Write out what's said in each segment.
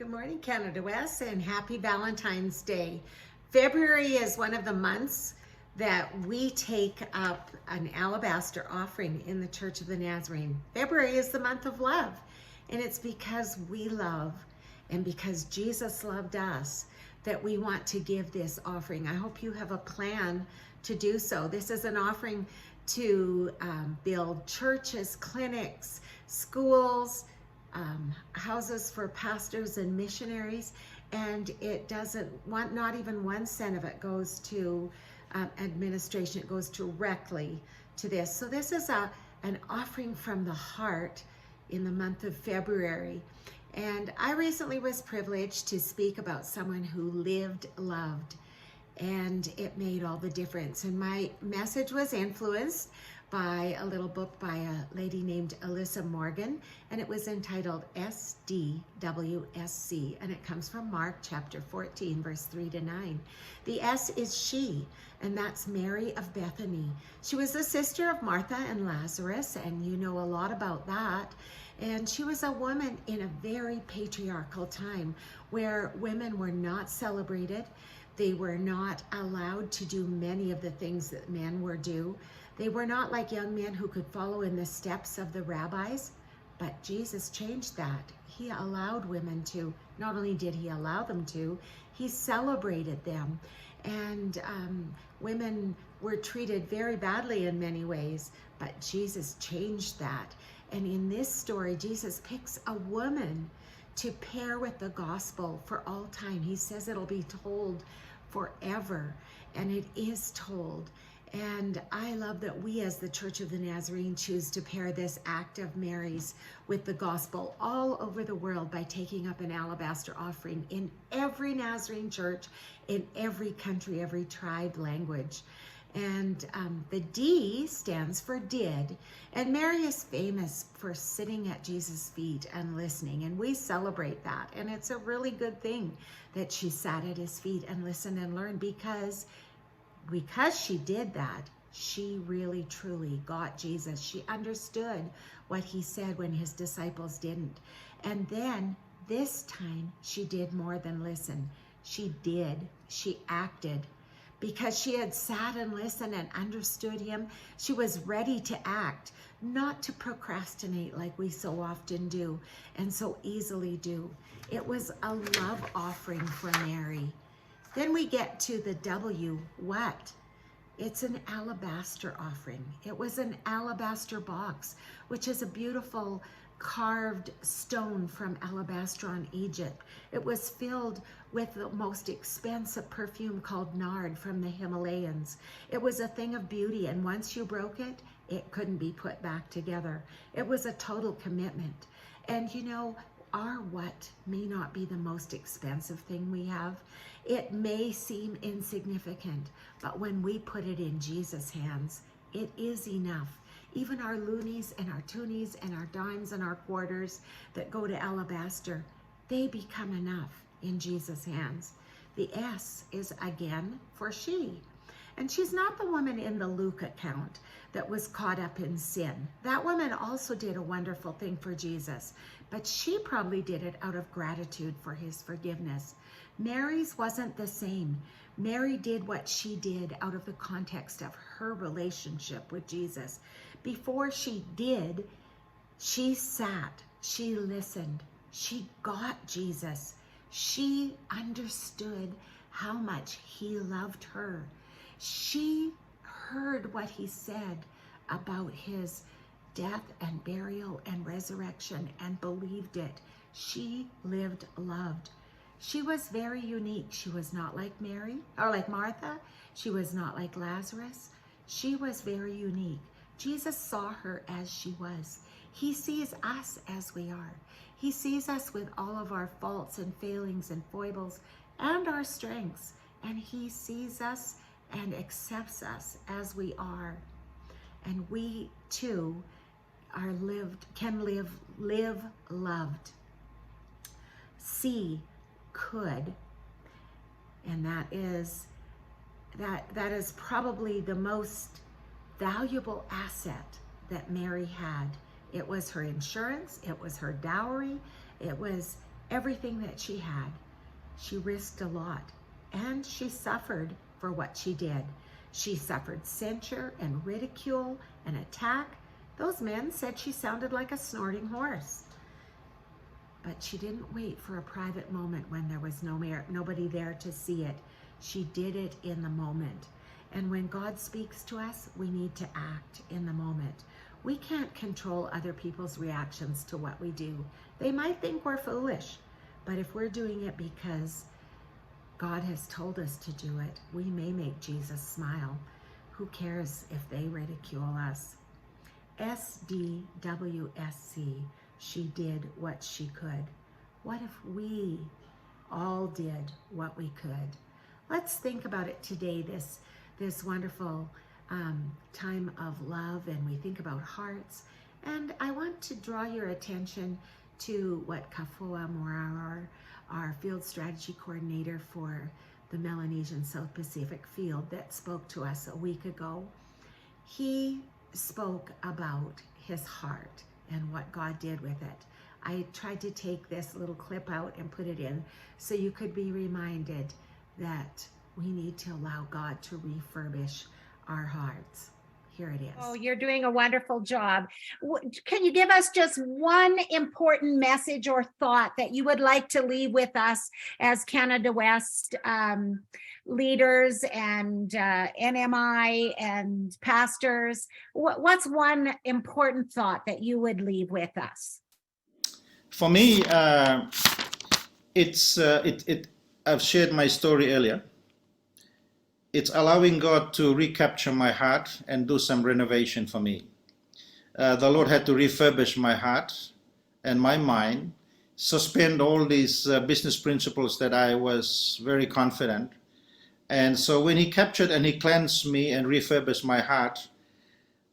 Good morning, Canada West, and happy Valentine's Day. February is one of the months that we take up an alabaster offering in the Church of the Nazarene. February is the month of love, and it's because we love and because Jesus loved us that we want to give this offering. I hope you have a plan to do so. This is an offering to build churches, clinics, schools, houses for pastors and missionaries, and it doesn't want, not even 1 cent of it goes to administration. It goes directly to this. So this is an offering from the heart in the month of February. And I recently was privileged to speak about someone who lived, loved, and it made all the difference. And my message was influenced by a little book by a lady named Alyssa Morgan, and it was entitled SDWSC, and it comes from Mark chapter 14, verse 3-9. The S is she, and that's Mary of Bethany. She was the sister of Martha and Lazarus, and you know a lot about that. And she was a woman in a very patriarchal time where women were not celebrated. They were not allowed to do many of the things that men were do. They were not like young men who could follow in the steps of the rabbis, but Jesus changed that. He allowed women to. Not only did he allow them to, he celebrated them. And women were treated very badly in many ways, but Jesus changed that. And in this story, Jesus picks a woman to pair with the gospel for all time. He says it'll be told forever, and it is told. And I love that we as the Church of the Nazarene choose to pair this act of Mary's with the gospel all over the world by taking up an alabaster offering in every Nazarene church, in every country, every tribe, language. And the D stands for did. And Mary is famous for sitting at Jesus' feet and listening. And we celebrate that. And it's a really good thing that she sat at his feet and listened and learned, because she did that, she really truly got Jesus. She understood what he said when his disciples didn't. And then this time she did more than listen. She did. She acted. Because she had sat and listened and understood him, she was ready to act, not to procrastinate like we so often do and so easily do. It was a love offering for Mary. Then we get to the W, what? It's an alabaster offering. It was an alabaster box, which is a beautiful carved stone from alabaster on Egypt. It was filled with the most expensive perfume called nard from the Himalayas. It was a thing of beauty, and once you broke it, it couldn't be put back together. It was a total commitment. And you know, our what may not be the most expensive thing we have. It may seem insignificant, but when we put it in Jesus' hands, it is enough. Even our loonies and our toonies and our dimes and our quarters that go to alabaster, they become enough in Jesus' hands. The S is again for she. And she's not the woman in the Luke account that was caught up in sin. That woman also did a wonderful thing for Jesus, but she probably did it out of gratitude for his forgiveness. Mary's wasn't the same. Mary did what she did out of the context of her relationship with Jesus. Before she did, she sat, she listened, she got Jesus. She understood how much he loved her. She heard what he said about his death and burial and resurrection and believed it. She lived, loved. She was very unique. She was not like Mary or like Martha. She was not like Lazarus. She was very unique. Jesus saw her as she was. He sees us as we are. He sees us with all of our faults and failings and foibles and our strengths. And he sees us and accepts us as we are. And we too are can live loved. C, could. And that is probably the most valuable asset that Mary had. It was her insurance, it was her dowry, it was everything that she had. She risked a lot, and she suffered for what she did. She suffered censure and ridicule and attack. Those men said she sounded like a snorting horse. But she didn't wait for a private moment when there was nobody there to see it. She did it in the moment. And when God speaks to us, we need to act in the moment. We can't control other people's reactions to what we do. They might think we're foolish, but if we're doing it because God has told us to do it, we may make Jesus smile. Who cares if they ridicule us? SDWSC, she did what she could. What if we all did what we could? Let's think about it today, this wonderful time of love, and we think about hearts. And I want to draw your attention to what Kafua Morar, our field strategy coordinator for the Melanesian South Pacific field, that spoke to us a week ago. He spoke about his heart and what God did with it. I tried to take this little clip out and put it in so you could be reminded that we need to allow God to refurbish our hearts. Here it is. Oh, you're doing a wonderful job. Can you give us just one important message or thought that you would like to leave with us as Canada West leaders and NMI and pastors? What's one important thought that you would leave with us? For me, I've shared my story earlier. It's allowing God to recapture my heart and do some renovation for me. The Lord had to refurbish my heart and my mind, suspend all these business principles that I was very confident. And so when he captured and he cleansed me and refurbished my heart,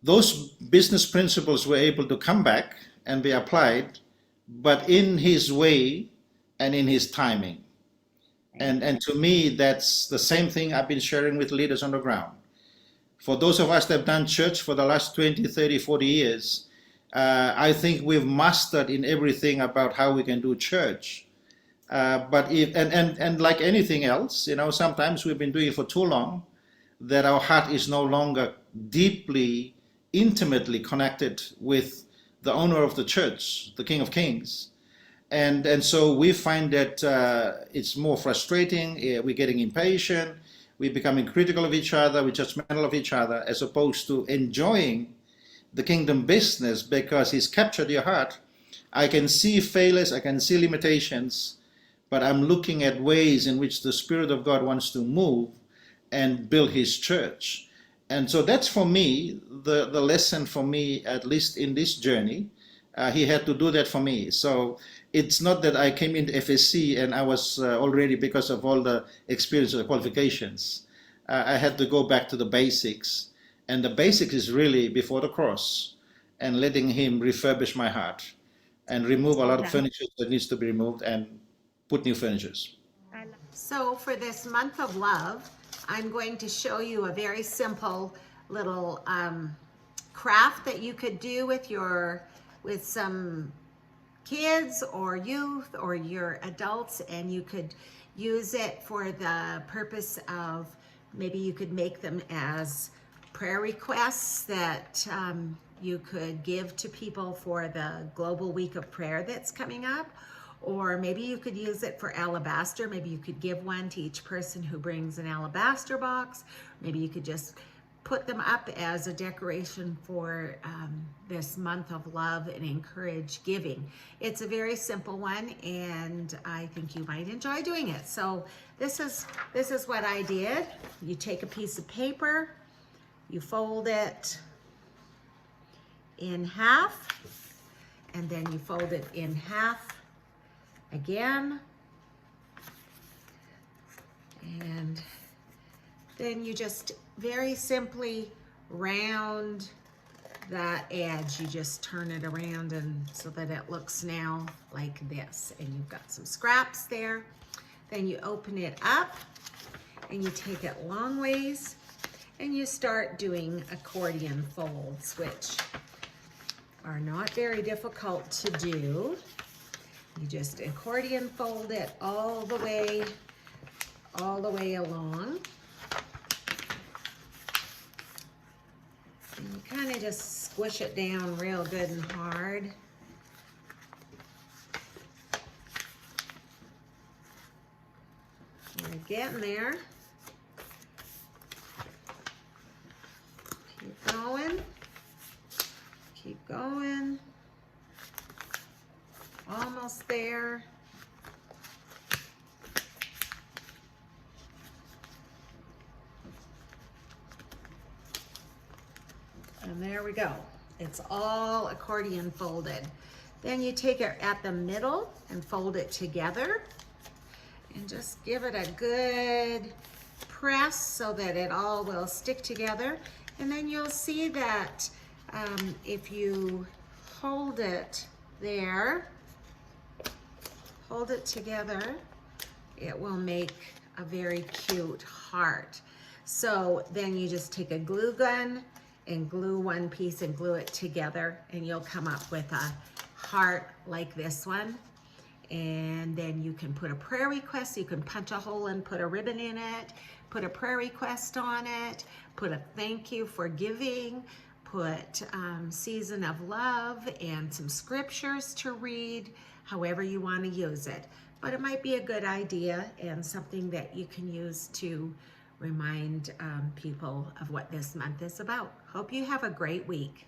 those business principles were able to come back and be applied, but in his way and in his timing. And to me, that's the same thing I've been sharing with leaders on the ground. For those of us that have done church for the last 20, 30, 40 years, I think we've mastered in everything about how we can do church. But like anything else, sometimes we've been doing it for too long that our heart is no longer deeply, intimately connected with the owner of the church, the King of Kings. And so we find that it's more frustrating, we're getting impatient, we're becoming critical of each other, we're judgmental of each other, as opposed to enjoying the kingdom business because he's captured your heart. I can see failures, I can see limitations, but I'm looking at ways in which the Spirit of God wants to move and build his church. And so that's for me, the lesson for me, at least in this journey. He had to do that for me. So it's not that I came into FSC and I was already, because of all the experience and qualifications, I had to go back to the basics. And the basics is really before the cross and letting him refurbish my heart and remove a lot of furniture that needs to be removed and put new furnitures. So for this month of love, I'm going to show you a very simple little craft that you could do with some kids or youth or your adults, and you could use it for the purpose of, maybe you could make them as prayer requests that you could give to people for the Global Week of Prayer that's coming up. Or maybe you could use it for alabaster. Maybe you could give one to each person who brings an alabaster box. Maybe you could just put them up as a decoration for this month of love and encourage giving. It's a very simple one, and I think you might enjoy doing it. So this is what I did. You take a piece of paper, you fold it in half, and then you fold it in half again, and then you just very simply round that edge. You just turn it around and so that it looks now like this, and you've got some scraps there. Then you open it up and you take it long ways and you start doing accordion folds, which are not very difficult to do. You just accordion fold it all the way along. And you kind of just squish it down real good and hard. We're getting there. Keep going. Keep going. Almost there. And there we go. It's all accordion folded. Then you take it at the middle and fold it together and just give it a good press so that it all will stick together. And then you'll see that if you hold it there, hold it together, it will make a very cute heart. So then you just take a glue gun and glue one piece and glue it together, and you'll come up with a heart like this one. And then you can put a prayer request. You can punch a hole and put a ribbon in it, put a prayer request on it, put a thank you for giving, put season of love and some scriptures to read, however you want to use it. But it might be a good idea and something that you can use to remind people of what this month is about. Hope you have a great week.